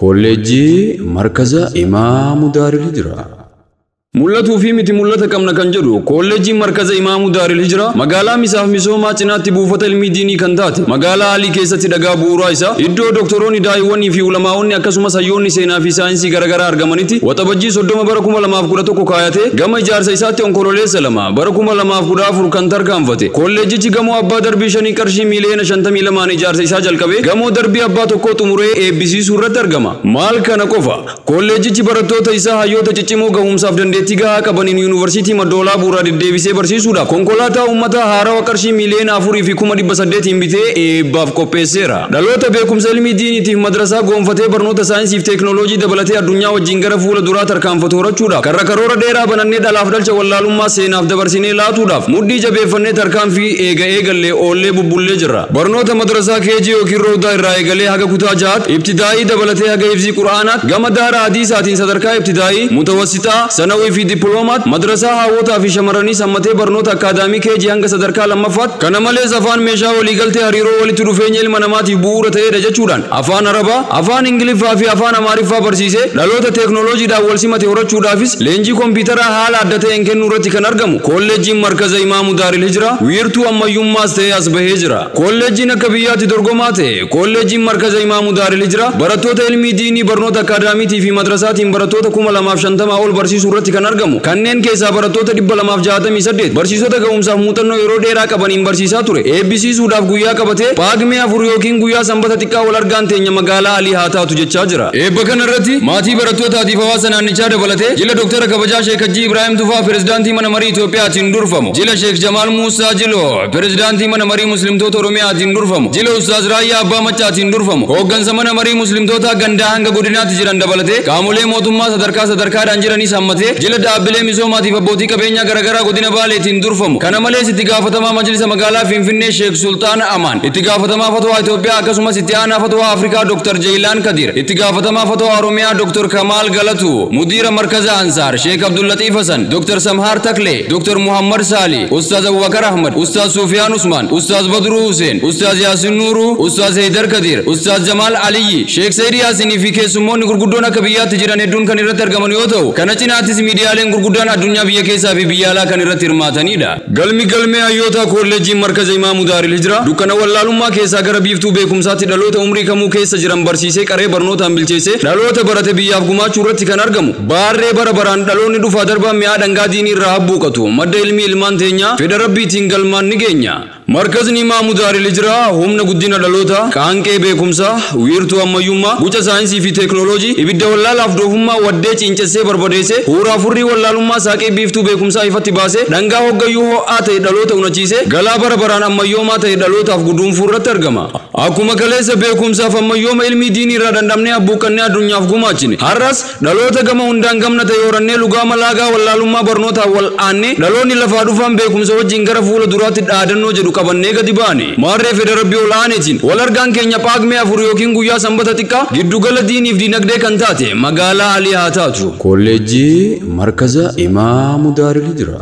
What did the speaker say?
كوليجي مركز إمام دار الهجرة ملتو في متي ملتا كم نكنجرو كوليجي مركز إمام دار الهجرة مقالا مساف مسوما تناتي بوفة المديني كنتاتي مقالا علي كيسة دقا بورا إسا إدو دكتوروني دايواني في علماؤني أكسوما سيوني سينا في ساينسي غرغر أرغمانيتي وتبجي صدوما بركوما لما أفكرتو كوكاياتي غم إجار سيساتي انكولولي سلما بركوما لما أفكرا فركنتر كامفتي كوليجي چي غمو أبا دربي شني کرشي ميلين شنتمي لما نجار سيسا جلقبه غمو دربي أبا توكو تمره ABC سورة أرغما مال كنكوفا كوليجي چي برتو تيسا هايو تچچمو غهم صاف دندي tiga kabanin university madola bura de devise barsisuda konkolata ummata harawa karshi milen afuri fi kuma dibba saddeti imbite e baf ko pesera dalota be kum salmi dini ti madrasa gonfate barnota science if technology dabalate adunya wajin gara fula dura tarkan fatora chuda karra karora dera bananne dalaf dalcha wallalumma senaf dabarsine latudaf muddi jabe fanne tarkan fi egalle olle bubulle jira barnota madrasa keji o kirro da raigale haga kuta jat ibtidai dabalate haga hifzi qur'anat gama dara hadisatin sadarka ibtidai mutawassita sanawi في دبلومات مدرسة هاوتا في شمراني سمته برنوت أكاديمي كي جهنگ صدركا لمفات كنمالي زفان ميشا وليغلتي هريرو ولي تروفين المنامات يبورة رجا چودان أفان عربا أفان انجليفا في أفان أماريفا برسيسي لالوتا تكنولوجي دا والسيمة هورا چودافيس لنجي كمبيوتر حال عدته انكن نورتي كنرغمو كوليجي مركز إمام دار الهجرة ويرتو أما يماسته أصبح هجرة كوليجي نكبيات درغماته كوليجي مركز إمام دار الهجرة براتوتا علمي ديني برنوت أكاديمي في مدرسات براتوتا كوما لماف شنتما أول برسي سورتي argamu kanneen keessa barattoota 268 barsiisota ga'umsaaf muuxannoo yeroo dheeraa qabaniin barsiisaa ture eebbisiisuudhaaf guyyaa qabatee paagmee 4 yookiin guyyaa sanbata xiqqaa wal argaan teenya magaalaa alii haa taatu jechaa jira eebba kana irratti maatii barattootaatiif hawaasa naannichaa dabalatee jila doktara kabajaa Sheek Hajji Ibrahim Tufaa pirezidaantii mana marii Itoophiyaatiin durfamu jila Sheek Jamaal Muusaa Jiloo pirezidaantii mana marii muslimtoota Oromiyaatiin durfamu jila Ustaaz Raayyaa Abbaa Machaatiin durfamu hooggansa mana marii muslimtoota gandaa hanga godinaatti jiran dabalatee qaamolee mootummaa sadarkaadhaan jiranis hammatee jila dhaabbilee misoomaatiif abbootii qabeenyaa garagaraa godina baaleetiin durfamu kana malees itti gaafatamaa majlisa magaalaa Finfinnee Sheek Sultaan Amaan itti gaafatamaa fatwaa Itoophiyaa akkasumas itti aanaa fatwaa Afrikaa Dr. Jeylaan Kadir itti gaafatamaa fatwaa Oromiyaa Dr. Kamal Galatu mudiira markaza Ansaar Sheek Abdul Latif Hasan Dr. Samhar Takle Dr. Muhammad Sali Ustaz Abubakar Ahmad Ustaz Sufyan Usman Ustaz Badru Hussein Ustaz Yasin Nuru Ustaz Haidar Kadir Ustaz Jamal Ali Sheek Said Yasin fi keessummoonni gurguddoon akka biyyaatti jiran hedduun kan irratti argaman yoo ta'u kana cinaatis miidiyaaleen gurguddaan addunyaa biyya keessaa fi biyya alaa kan irratti hirmaatanidha galmee hayyoota kolleejjii markaza Imaamu Daaril Hijraa dukkana wallaalummaa keessaa gara biiftuu beekumsaatti dhaloota umrii kamuu keessa jiran barsiisee qaree barnootaan bilcheessee dhaloota barate biyyaaf gumaachuu irratti kan argamu baarree bara baraan dhaloonni dhufaa darbaa mi'aa dhangaa diinii irraa habbuuqatu madda ilmi ilmaan teenyaa fedha rabbiitiin galmaan ni geenya markazni Imaamu Daaril Hijraa humna guddina dhaloota qaanqee beekumsaa wiirtuu ammayyummaa guca saayinsii fi teeknooloojii ibidda wallaalaaf doofummaa waddee ciincessee barbadeessee huuraa furrii wallaalummaa saaqee biiftuu beekumsaa ifatti baasee dhangaa hoggayyuu ho'aa ta'e dhaloota unachiisee galaa bara baraan ammayyoomaa ta'e dhalootaaf guduunfuu irratti argama akkuma kaleessa beekumsaaf ammayyooma ilmii diinii irraa dandamnee abbuuqannee addunyaaf gumaachine har'as dhaloota gama hundaan gamna ta'e horannee lugaa malaagaa wallaalummaa barnootaaf wal aannee dhaloonni lafaa dhufaan beekumsa wajjin gara fuula duraatti dhaadannoo jedhu qabannee gadi baane maarree fedha rabbii ol aaneetiin wal argaan keenya paagmee 4 yookiin guyyaa sanbata xiqqaa giddugala diiniif diinagdee kan taate magaalaa alii haa taatu kolleejjii مركز إمام دار الهجرة